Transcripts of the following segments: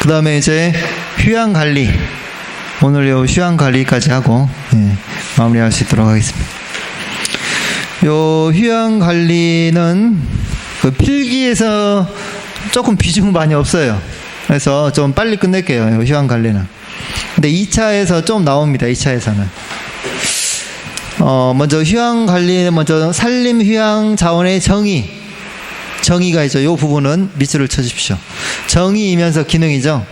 그 다음에 이제 휴양관리. 오늘 요 휴양관리까지 하고 마무리할 수 있도록 하겠습니다. 요 휴양관리는 그 필기에서 조금 비중 많이 없어요. 그래서 좀 빨리 끝낼게요. 요 휴양관리는. 근데 2차에서 좀 나옵니다. 2차에서는. 먼저 휴양관리는 먼저 산림휴양자원의 정의가 있죠. 요 부분은 밑줄을 쳐주십시오. 정의이면서 기능이죠.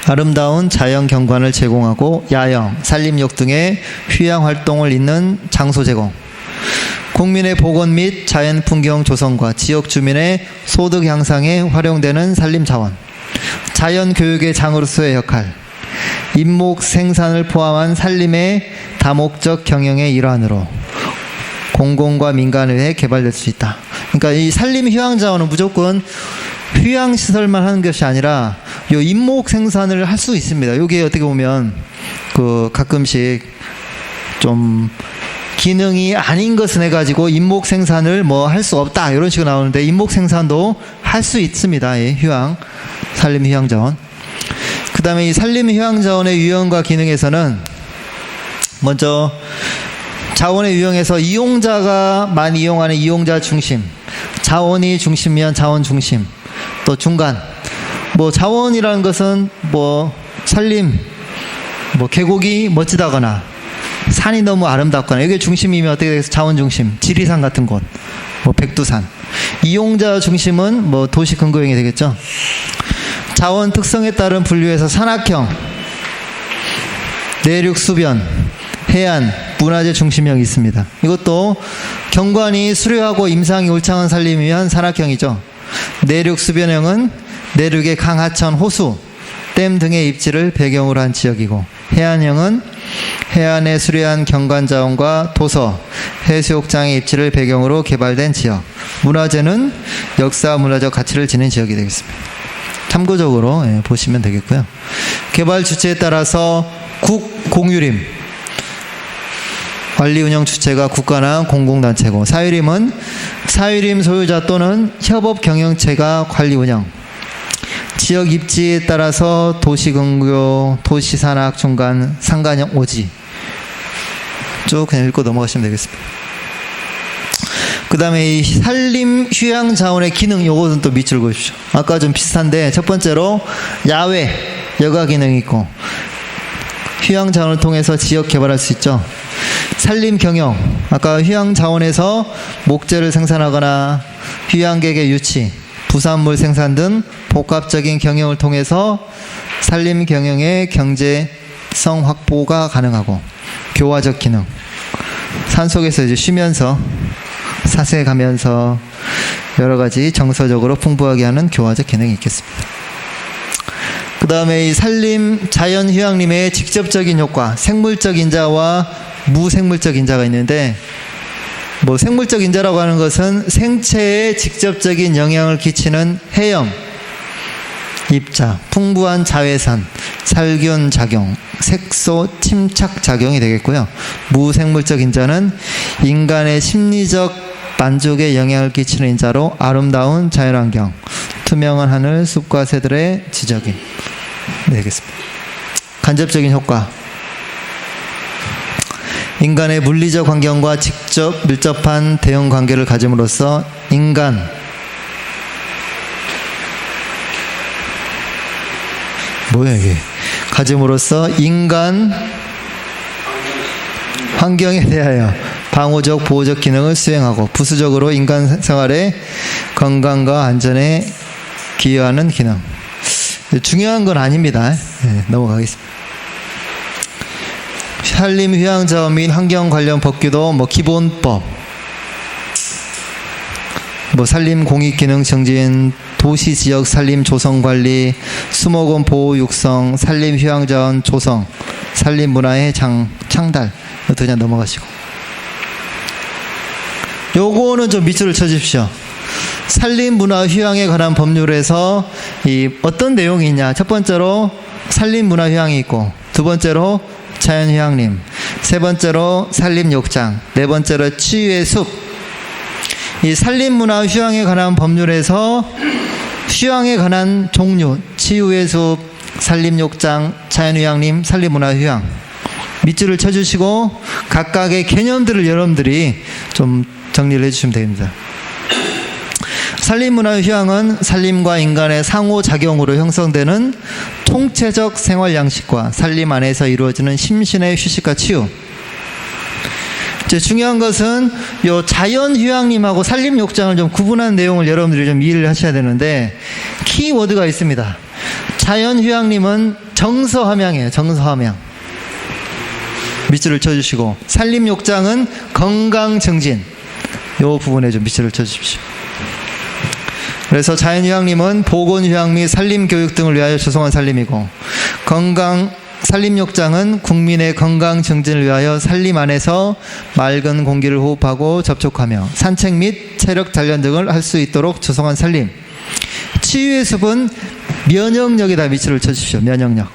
아름다운 자연 경관을 제공하고 야영, 산림욕 등의 휴양 활동을 잇는 장소 제공, 국민의 보건 및 자연 풍경 조성과 지역 주민의 소득 향상에 활용되는 산림 자원, 자연 교육의 장으로서의 역할, 임목 생산을 포함한 산림의 다목적 경영의 일환으로 공공과 민간에 개발될 수 있다. 그러니까 이 산림 휴양 자원은 무조건 휴양 시설만 하는 것이 아니라 요 임목 생산을 할 수 있습니다. 이게 어떻게 보면 그 가끔씩 좀 기능이 아닌 것을 해가지고 임목 생산을 뭐 할 수 없다 이런 식으로 나오는데 임목 생산도 할 수 있습니다. 예, 산림 휴양 자원. 그 다음에 이 산림 휴양 자원의 유형과 기능에서는 먼저 자원의 유형에서 이용자가 많이 이용하는 이용자 중심, 자원이 중심이면 자원 중심, 또 중간. 뭐 자원이라는 것은 뭐 산림, 뭐 계곡이 멋지다거나 산이 너무 아름답거나 이게 중심이면 어떻게 되겠어요? 자원 중심, 지리산 같은 곳, 뭐 백두산. 이용자 중심은 뭐 도시 근거형이 되겠죠. 자원 특성에 따른 분류해서 산악형, 내륙 수변, 해안, 문화재 중심형이 있습니다. 이것도 경관이 수려하고 임상이 울창한 산림이면 산악형이죠. 내륙 수변형은 내륙의 강, 하천, 호수, 댐 등의 입지를 배경으로 한 지역이고, 해안형은 해안의 수려한 경관 자원과 도서, 해수욕장의 입지를 배경으로 개발된 지역, 문화재는 역사 문화적 가치를 지닌 지역이 되겠습니다. 참고적으로 보시면 되겠고요. 개발 주체에 따라서 국, 공유림, 관리 운영 주체가 국가나 공공단체고, 사유림은 사유림 소유자 또는 협업 경영체가 관리 운영, 지역 입지에 따라서 도시근교, 도시산악, 중간, 상간형, 오지 쭉 그냥 읽고 넘어가시면 되겠습니다. 그 다음에 이 산림 휴양 자원의 기능, 요것은 또 밑줄 그으십시오. 아까 좀 비슷한데 첫 번째로 야외, 여가 기능이 있고, 휴양 자원을 통해서 지역 개발할 수 있죠. 산림 경영, 아까 휴양 자원에서 목재를 생산하거나 휴양객의 유치, 부산물 생산 등 복합적인 경영을 통해서 산림 경영의 경제성 확보가 가능하고, 교화적 기능, 산속에서 이제 쉬면서 사세 가면서 여러 가지 정서적으로 풍부하게 하는 교화적 기능이 있겠습니다. 그 다음에 이 산림 자연 휴양림의 직접적인 효과, 생물적 인자와 무생물적 인자가 있는데, 뭐 생물적 인자라고 하는 것은 생체에 직접적인 영향을 끼치는 해염, 입자, 풍부한 자외선, 살균 작용, 색소 침착 작용이 되겠고요. 무생물적 인자는 인간의 심리적 만족에 영향을 끼치는 인자로 아름다운 자연환경, 투명한 하늘, 숲과 새들의 지적임 되겠습니다. 간접적인 효과, 인간의 물리적 환경과 직접 밀접한 대응 관계를 가짐으로써 인간, 뭐야 이게, 가짐으로써 인간 환경에 대하여 방호적, 보호적 기능을 수행하고 부수적으로 인간 생활의 건강과 안전에 기여하는 기능. 중요한 건 아닙니다. 넘어가겠습니다. 산림 휴양 자원 및 환경 관련 법규도 뭐 기본법, 뭐 산림 공익 기능 정진, 도시 지역 산림 조성 관리, 수목원 보호 육성, 산림 휴양 자원 조성, 산림 문화의 창달. 그냥 넘어가시고. 요거는 좀 밑줄을 쳐주십시오. 산림 문화 휴양에 관한 법률에서 이 어떤 내용이 있냐. 첫 번째로 산림 문화 휴양이 있고, 두 번째로 자연 휴양림, 세 번째로 산림 욕장, 네 번째로 치유의 숲. 이 산림 문화 휴양에 관한 법률에서 휴양에 관한 종류, 치유의 숲, 산림욕장, 자연휴양림, 산림문화휴양 밑줄을 쳐주시고 각각의 개념들을 여러분들이 좀 정리를 해주시면 됩니다. 산림문화휴양은 산림과 인간의 상호작용으로 형성되는 통체적 생활 양식과 산림 안에서 이루어지는 심신의 휴식과 치유. 이제 중요한 것은 요 자연휴양림하고 산림욕장을 좀 구분한 내용을 여러분들이 좀 이해를 하셔야 되는데, 키워드가 있습니다. 자연휴양림은 정서함양이에요. 정서함양. 밑줄을 쳐주시고, 산림욕장은 건강증진. 요 부분에 좀 밑줄을 쳐주십시오. 그래서 자연휴양림은 보건휴양 및 산림교육 등을 위하여 조성한 산림이고, 산림욕장은 국민의 건강 증진을 위하여 산림 안에서 맑은 공기를 호흡하고 접촉하며 산책 및 체력 단련 등을 할 수 있도록 조성한 산림. 치유의 숲은 면역력에다 밑줄을 쳐주십시오. 면역력.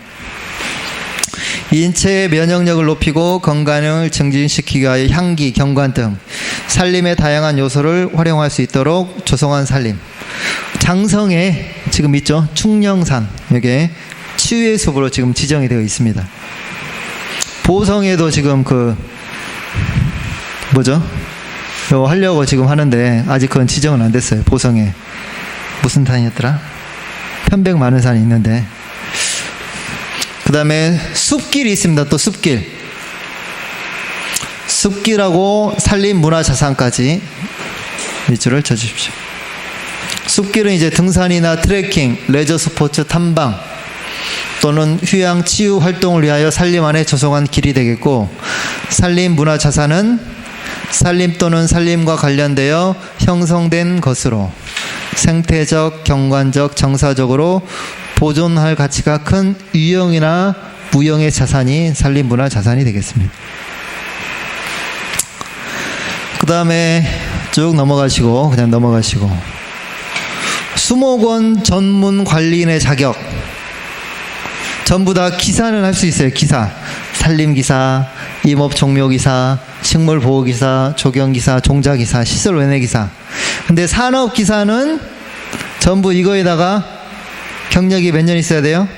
인체의 면역력을 높이고 건강을 증진시키기 위하여 향기, 경관 등 산림의 다양한 요소를 활용할 수 있도록 조성한 산림. 장성에 지금 있죠? 충령산. 여기에 치유의 숲으로 지금 지정이 되어 있습니다. 보성에도 지금 이거 하려고 지금 하는데 아직 그건 지정은 안 됐어요. 보성에. 무슨 산이었더라? 편백 많은 산이 있는데. 그 다음에 숲길이 있습니다. 또 숲길. 숲길하고 산림문화자산까지 밑줄을 쳐주십시오. 숲길은 이제 등산이나 트레킹, 레저 스포츠, 탐방 또는 휴양 치유 활동을 위하여 산림 안에 조성한 길이 되겠고, 산림문화자산은 산림 또는 산림과 관련되어 형성된 것으로 생태적, 경관적, 정사적으로 보존할 가치가 큰 유형이나 무형의 자산이 산림문화자산이 되겠습니다. 그 다음에 쭉 넘어가시고, 그냥 넘어가시고, 수목원 전문 관리인의 자격. 전부 다 기사는 할 수 있어요. 기사. 산림기사, 임업종묘기사, 식물보호기사, 조경기사, 종자기사, 시설운営기사. 근데 산업기사는 전부 이거에다가 경력이 몇 년 있어야 돼요?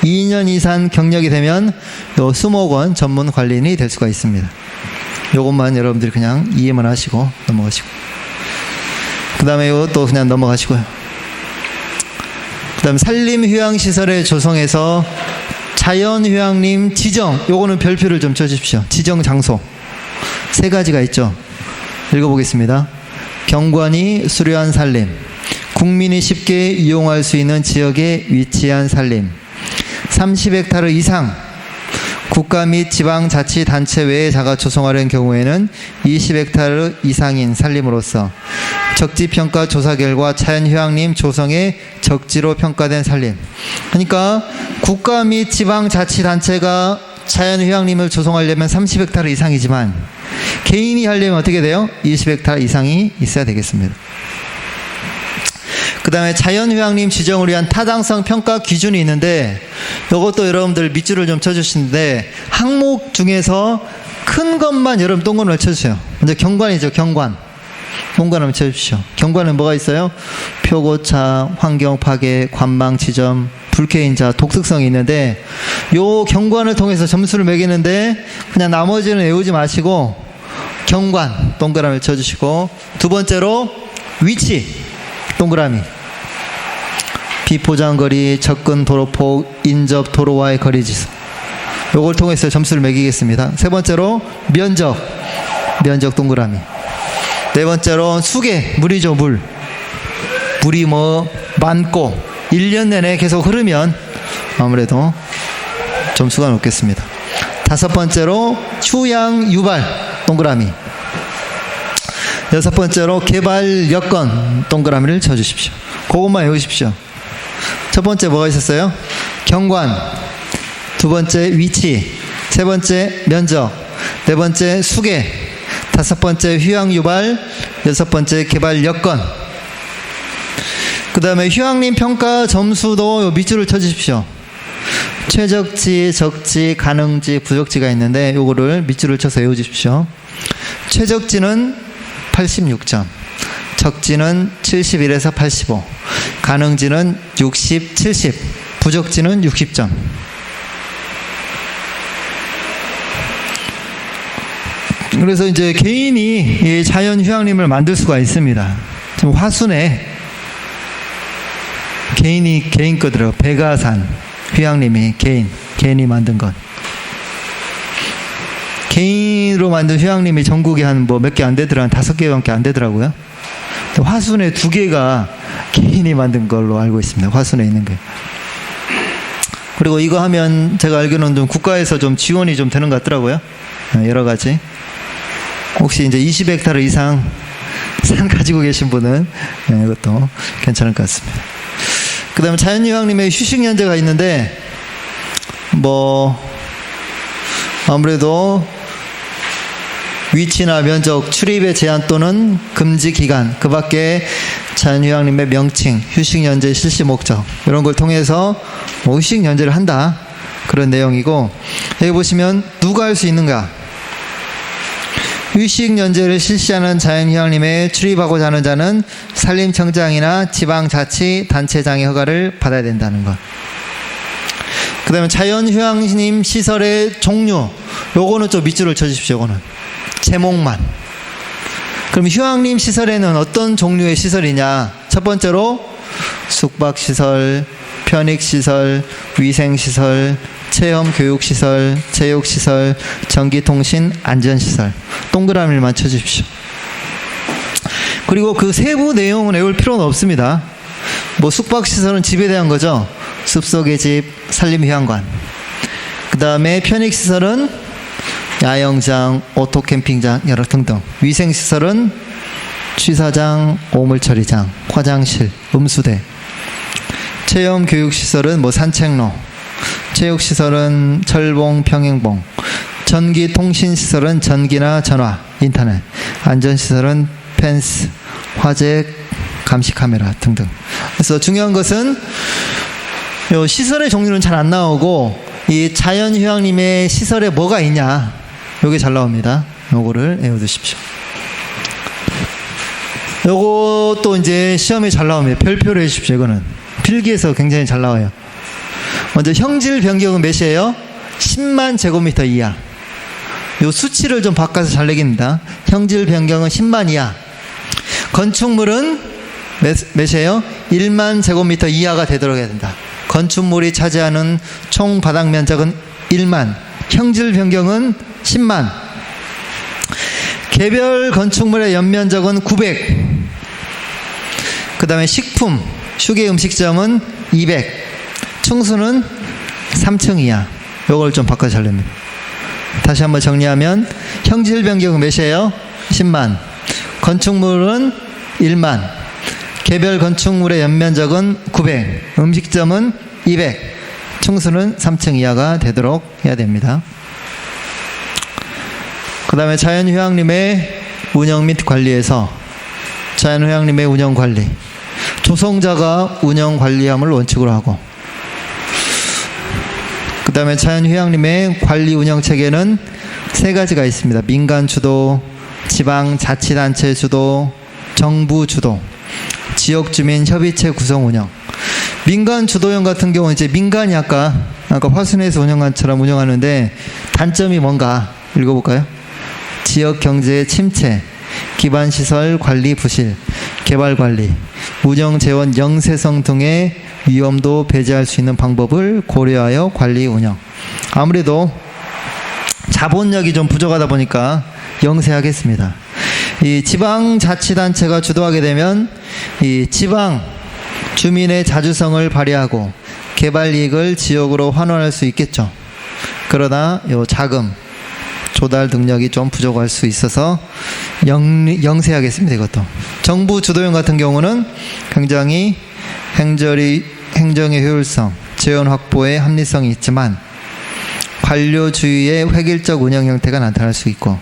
2년 이상 경력이 되면 요 수목원 전문 관리인이 될 수가 있습니다. 요것만 여러분들이 그냥 이해만 하시고 넘어가시고. 그 다음에 요것도 그냥 넘어가시고요. 그 다음 산림휴양시설의 조성에서 자연휴양림 지정, 요거는 별표를 좀 쳐주십시오. 지정 장소 3가지가 있죠. 읽어보겠습니다. 경관이 수려한 산림, 국민이 쉽게 이용할 수 있는 지역에 위치한 산림, 30헥타르 이상, 국가 및 지방자치단체 외에 자가 조성하려는 경우에는 20헥타르 이상인 산림으로서 적지평가 조사 결과 자연휴양림 조성의 적지로 평가된 산림. 그러니까 국가 및 지방자치단체가 자연휴양림을 조성하려면 30헥타르 이상이지만 개인이 하려면 어떻게 돼요? 20헥타르 이상이 있어야 되겠습니다. 그 다음에 자연휴양림 지정을 위한 타당성 평가 기준이 있는데, 이것도 여러분들 밑줄을 좀 쳐주시는데, 항목 중에서 큰 것만 여러분 동그라미를 쳐주세요. 먼저 경관이죠. 경관. 동그라미 쳐주십시오. 경관은 뭐가 있어요? 표고차, 환경파괴, 관망지점, 불쾌인자, 독특성이 있는데, 요 경관을 통해서 점수를 매기는데 그냥 나머지는 외우지 마시고 경관 동그라미를 쳐주시고, 두 번째로 위치 동그라미. 비포장거리, 접근 도로폭, 인접 도로와의 거리지수. 요걸 통해서 점수를 매기겠습니다. 세 번째로 면적 동그라미. 네 번째로 수계, 물이죠. 물이 많고 1년 내내 계속 흐르면 아무래도 점수가 높겠습니다. 다섯 번째로 휴양 유발 동그라미. 여섯 번째로 개발 여건 동그라미를 쳐주십시오. 그것만 외우십시오. 첫 번째 뭐가 있었어요? 경관. 두 번째 위치. 세 번째 면적. 네 번째 수계. 다섯 번째 휴양 유발. 여섯 번째 개발 여건. 그 다음에 휴양림 평가 점수도 밑줄을 쳐주십시오. 최적지, 적지, 가능지, 부적지가 있는데 요거를 밑줄을 쳐서 외워주십시오. 최적지는 86점, 적지는 71에서 85, 가능지는 60, 70, 부적지는 60점. 그래서 이제 개인이 이 자연 휴양림을 만들 수가 있습니다. 지금 화순에 개인 거더라고요. 백아산 휴양림이 개인이 만든 것. 개인으로 만든 휴양림이 전국에 한 뭐 몇 개 안 되더라, 한 5개밖에 안 되더라고요. 화순에 2개가 개인이 만든 걸로 알고 있습니다. 화순에 있는 게. 그리고 이거 하면 제가 알기로는 좀 국가에서 좀 지원이 좀 되는 것 같더라고요. 여러 가지. 혹시 이제 20헥타르 이상 산 가지고 계신 분은 이것도 괜찮을 것 같습니다. 그 다음에 자연휴양림에 휴식연제가 있는데, 아무래도 위치나 면적, 출입의 제한 또는 금지 기간, 그 밖에 자연휴양림의 명칭, 휴식연제 실시 목적, 이런 걸 통해서 휴식연제를 한다. 그런 내용이고, 여기 보시면 누가 할 수 있는가? 휴식연제를 실시하는 자연휴양림에 출입하고자 하는 자는 산림청장이나 지방자치단체장의 허가를 받아야 된다는 것. 그 다음에 자연휴양림 시설의 종류, 요거는 좀 밑줄을 쳐주십시오. 요거는 제목만. 그럼 휴양림 시설에는 어떤 종류의 시설이냐? 첫 번째로 숙박시설, 편익시설, 위생시설, 체험교육시설, 체육시설, 전기통신, 안전시설. 동그라미를 맞춰주십시오. 그리고 그 세부 내용은 외울 필요는 없습니다. 숙박시설은 집에 대한 거죠. 숲속의 집, 산림휴양관. 그 다음에 편익시설은 야영장, 오토캠핑장, 여러 등등. 위생시설은 취사장, 오물처리장, 화장실, 음수대. 체험교육시설은 산책로. 체육시설은 철봉, 평행봉. 전기통신시설은 전기나 전화, 인터넷. 안전시설은 펜스, 화재, 감시카메라 등등. 그래서 중요한 것은 요 시설의 종류는 잘 안 나오고, 이 자연휴양림의 시설에 뭐가 있냐, 요게 잘 나옵니다. 요거를 외워두십시오. 요것도 이제 시험에 잘 나옵니다. 별표를 해주십시오. 이거는 필기에서 굉장히 잘 나와요. 먼저 형질 변경은 몇이에요? 10만 제곱미터 이하. 요 수치를 좀 바꿔서 잘 내깁니다. 형질 변경은 10만 이하. 건축물은 몇이에요? 1만 제곱미터 이하가 되도록 해야 된다. 건축물이 차지하는 총 바닥 면적은 1만. 형질 변경은 10만. 개별 건축물의 연면적은 900. 그 다음에 식품, 휴게 음식점은 200. 층수는 3층 이하. 요걸 좀 바꿔서 잘 냅니다. 다시 한번 정리하면 형질 변경은 몇이에요? 10만. 건축물은 1만. 개별 건축물의 연면적은 900. 음식점은 200. 층수는 3층 이하가 되도록 해야 됩니다. 그 다음에 자연휴양림의 운영 및 관리에서 자연휴양림의 운영관리, 조성자가 운영관리함을 원칙으로 하고, 그 다음에 자연휴양림의 관리 운영체계는 3가지가 있습니다. 민간 주도, 지방자치단체 주도, 정부 주도, 지역주민 협의체 구성 운영. 민간 주도형 같은 경우는 이제 민간이 아까 화순에서 운영한 것처럼 운영하는데, 단점이 뭔가 읽어볼까요? 지역 경제의 침체, 기반시설 관리 부실, 개발 관리, 운영 재원 영세성 등의 위험도 배제할 수 있는 방법을 고려하여 관리 운영. 아무래도 자본력이 좀 부족하다 보니까 영세하겠습니다. 이 지방자치단체가 주도하게 되면 이 지방 주민의 자주성을 발휘하고 개발 이익을 지역으로 환원할 수 있겠죠. 그러나 요 자금 조달 능력이 좀 부족할 수 있어서 영세하겠습니다. 이것도 정부 주도형 같은 경우는 굉장히 행정의 효율성, 재원 확보에 합리성이 있지만 관료주의의 획일적 운영 형태가 나타날 수 있고,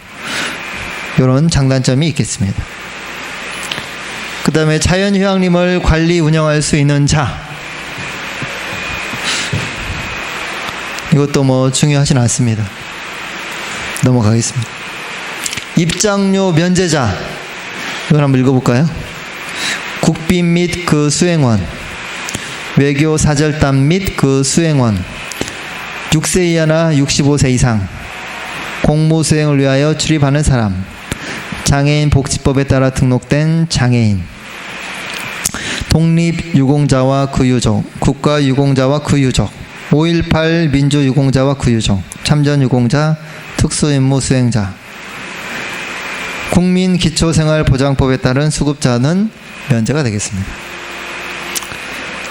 이런 장단점이 있겠습니다. 그 다음에 자연휴양림을 관리 운영할 수 있는 자, 이것도 중요하진 않습니다. 넘어가겠습니다. 입장료 면제자, 이걸 한번 읽어볼까요? 국빈 및 그 수행원, 외교 사절단 및 그 수행원, 6세 이하나 65세 이상, 공무 수행을 위하여 출입하는 사람, 장애인 복지법에 따라 등록된 장애인, 독립유공자와 그 유족, 국가유공자와 그 유족, 5.18 민주유공자와 그 유족, 참전유공자, 특수임무 수행자, 국민기초생활보장법에 따른 수급자는 면제가 되겠습니다.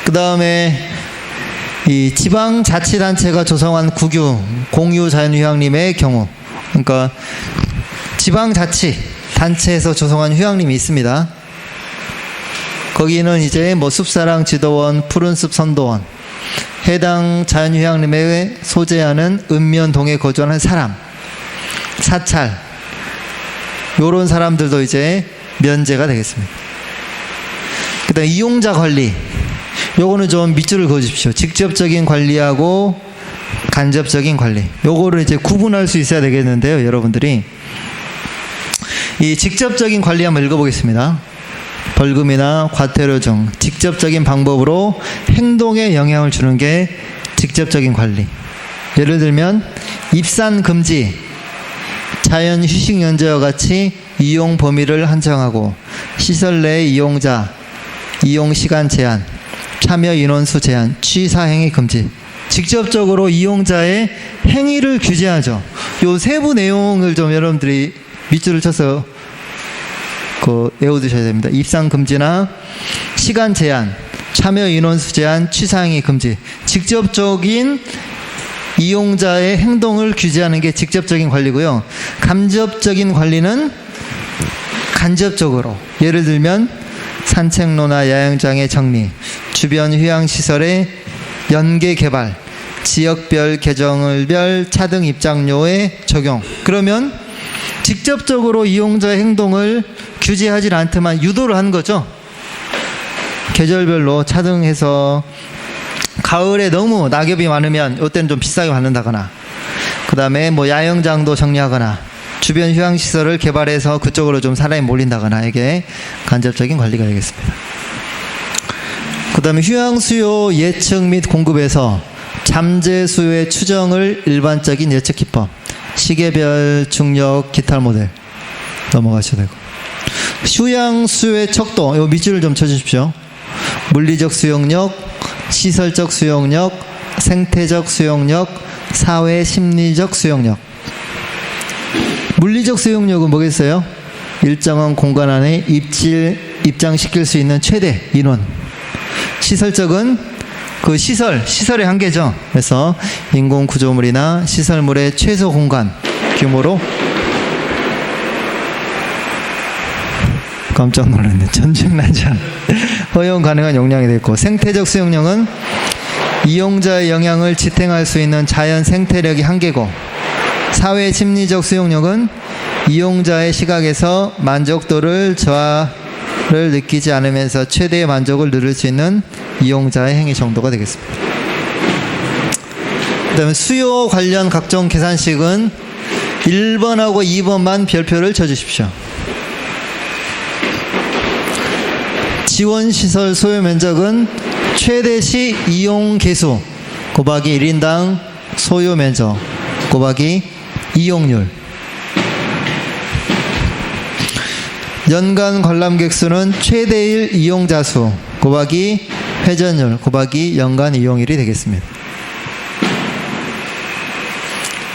그 다음에 이 지방자치단체가 조성한 국유, 공유자연휴양림의 경우, 그러니까 지방자치단체에서 조성한 휴양림이 있습니다. 거기는 이제 뭐 숲사랑 지도원, 푸른숲 선도원, 해당 자연휴양림에 소재하는 읍면동에 거주하는 사람, 사찰, 요런 사람들도 이제 면제가 되겠습니다. 그 다음에 이용자 관리, 요거는 좀 밑줄을 그어주십시오. 직접적인 관리하고 간접적인 관리, 요거를 이제 구분할 수 있어야 되겠는데요. 여러분들이 이 직접적인 관리 한번 읽어보겠습니다. 벌금이나 과태료 등 직접적인 방법으로 행동에 영향을 주는 게 직접적인 관리. 예를 들면 입산 금지, 자연 휴식 연제와 같이 이용 범위를 한정하고 시설 내 이용자, 이용 시간 제한, 참여 인원수 제한, 취사 행위 금지. 직접적으로 이용자의 행위를 규제하죠. 요 세부 내용을 좀 여러분들이 밑줄을 쳐서 외워두셔야 됩니다. 입상 금지나 시간 제한, 참여 인원수 제한, 취사 행위 금지. 직접적인 이용자의 행동을 규제하는 게 직접적인 관리고요. 간접적인 관리는 간접적으로, 예를 들면 산책로나 야영장의 정리, 주변 휴양시설의 연계 개발, 지역별 계정을별 차등 입장료의 적용. 그러면 직접적으로 이용자의 행동을 규제하지 않지만 유도를 한 거죠. 계절별로 차등해서 가을에 너무 낙엽이 많으면 이때는 좀 비싸게 받는다거나, 그 다음에 뭐 야영장도 정리하거나, 주변 휴양시설을 개발해서 그쪽으로 좀 사람이 몰린다거나, 이게 간접적인 관리가 되겠습니다. 그 다음에 휴양수요 예측 및 공급에서 잠재 수요의 추정을 일반적인 예측 기법, 시계별, 중력, 기타 모델 넘어가셔도 되고, 휴양수요의 척도, 요 밑줄을 좀 쳐주십시오. 물리적 수용력, 시설적 수용력, 생태적 수용력, 사회 심리적 수용력. 물리적 수용력은 뭐겠어요? 일정한 공간 안에 입장시킬 수 있는 최대 인원. 시설적은 그 시설의 한계죠. 그래서 인공 구조물이나 시설물의 최소 공간 규모로, 깜짝 놀랐네. 전쟁난장. 허용 가능한 용량이 되고, 생태적 수용력은 이용자의 영향을 지탱할 수 있는 자연 생태력이 한계고, 사회 심리적 수용력은 이용자의 시각에서 만족도를 저하를 느끼지 않으면서 최대의 만족을 누릴 수 있는 이용자의 행위 정도가 되겠습니다. 그 다음에 수요 관련 각종 계산식은 1번하고 2번만 별표를 쳐주십시오. 지원시설 소요 면적은 최대 시 이용 개수 곱하기 1인당 소요 면적 곱하기 이용률. 연간 관람객 수는 최대일 이용자 수 곱하기 회전율 곱하기 연간 이용일이 되겠습니다.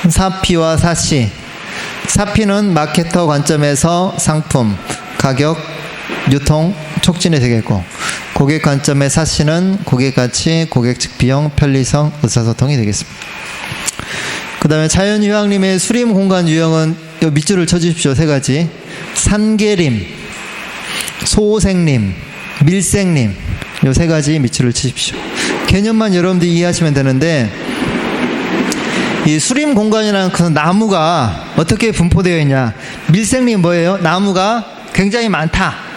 사피와 사시. 사피는 마케터 관점에서 상품, 가격, 유통, 촉진이 되겠고, 고객 관점의 사시는 고객 가치, 고객 측 비용, 편리성, 의사소통이 되겠습니다. 그 다음에 자연휴양림의 수림 공간 유형은 요 밑줄을 쳐주십시오. 세 가지. 산계림, 소생림, 밀생림, 요 세 가지 밑줄을 치십시오. 개념만 여러분들이 이해하시면 되는데, 이 수림 공간이라는 그 나무가 어떻게 분포되어 있냐. 밀생림 뭐예요? 나무가 굉장히 많다.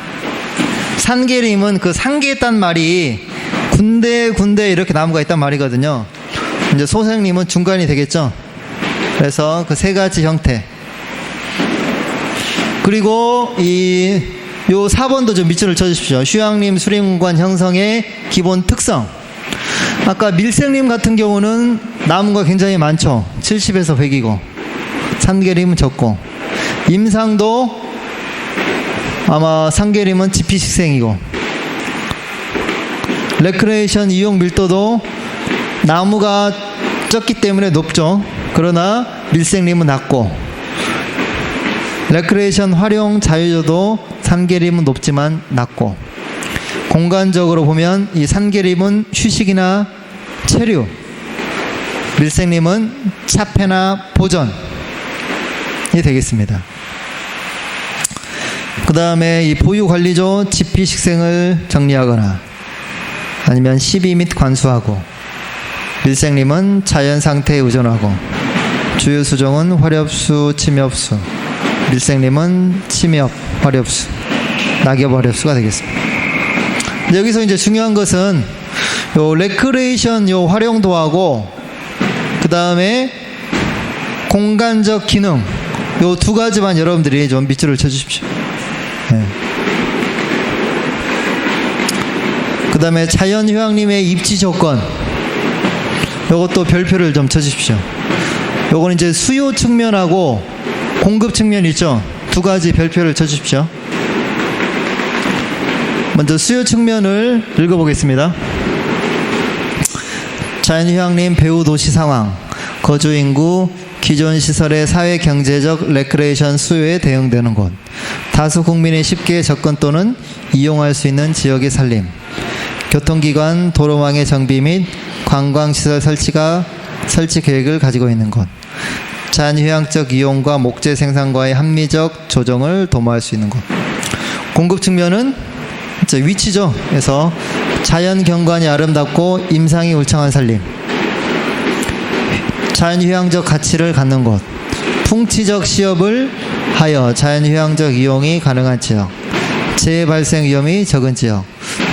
산계림은 그 상계했단 말이 군데 이렇게 나무가 있단 말이거든요. 이제 소생림은 중간이 되겠죠. 그래서 그 세 가지 형태. 그리고 요 4번도 좀 밑줄을 쳐주십시오. 휴양림 수림공간 형성의 기본 특성. 아까 밀생림 같은 경우는 나무가 굉장히 많죠. 70에서 100이고 산계림은 적고, 임상도 아마 산계림은 지피식생이고, 레크레이션 이용 밀도도 나무가 적기 때문에 높죠. 그러나 밀생림은 낮고, 레크레이션 활용 자유도도 산계림은 높지만 낮고, 공간적으로 보면 이 산계림은 휴식이나 체류, 밀생림은 차폐나 보전이 되겠습니다. 그 다음에 이 보유관리조 지피식생을 정리하거나 아니면 시비 및 관수하고, 밀생림은 자연상태에 의존하고, 주요수종은 화렵수, 침엽수, 밀생림은 침엽, 화렵수, 낙엽, 화렵수가 되겠습니다. 여기서 이제 중요한 것은 요 레크레이션 요 활용도하고 그 다음에 공간적 기능 요 두 가지만 여러분들이 좀 밑줄을 쳐주십시오. 네. 그 다음에 자연휴양림의 입지 조건 요것도 별표를 좀 쳐주십시오. 요거는 이제 수요 측면하고 공급 측면 있죠. 두 가지 별표를 쳐주십시오. 먼저 수요 측면을 읽어보겠습니다. 자연휴양림 배후 도시 상황, 거주인구, 기존 시설의 사회 경제적 레크레이션 수요에 대응되는 곳, 다수 국민이 쉽게 접근 또는 이용할 수 있는 지역의 살림, 교통기관, 도로망의 정비 및 관광시설 설치 계획을 가지고 있는 곳, 자연휴양적 이용과 목재 생산과의 합리적 조정을 도모할 수 있는 곳. 공급 측면은 위치죠. 그래서 자연 경관이 아름답고 임상이 울창한 살림, 자연휴양적 가치를 갖는 곳, 풍치적 시업을 하여 자연휴양적 이용이 가능한 지역, 재해 발생 위험이 적은 지역,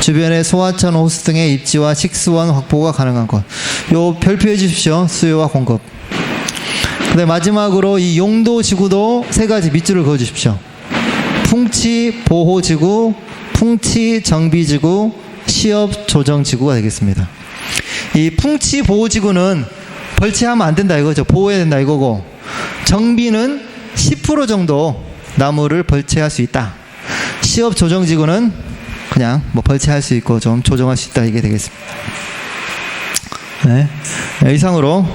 주변의 소하천, 호수 등의 입지와 식수원 확보가 가능한 곳. 요 별표해 주십시오. 수요와 공급. 그다음에 마지막으로 이 용도 지구도 세 가지 밑줄을 그어 주십시오. 풍치 보호 지구, 풍치 정비 지구, 시업 조정 지구가 되겠습니다. 이 풍치 보호 지구는 벌채하면 안 된다 이거죠. 보호해야 된다 이거고, 정비는 10% 정도 나무를 벌채할 수 있다. 시업 조정 지구는 그냥 뭐 벌채할 수 있고 좀 조정할 수 있다 이게 되겠습니다. 네. 이상으로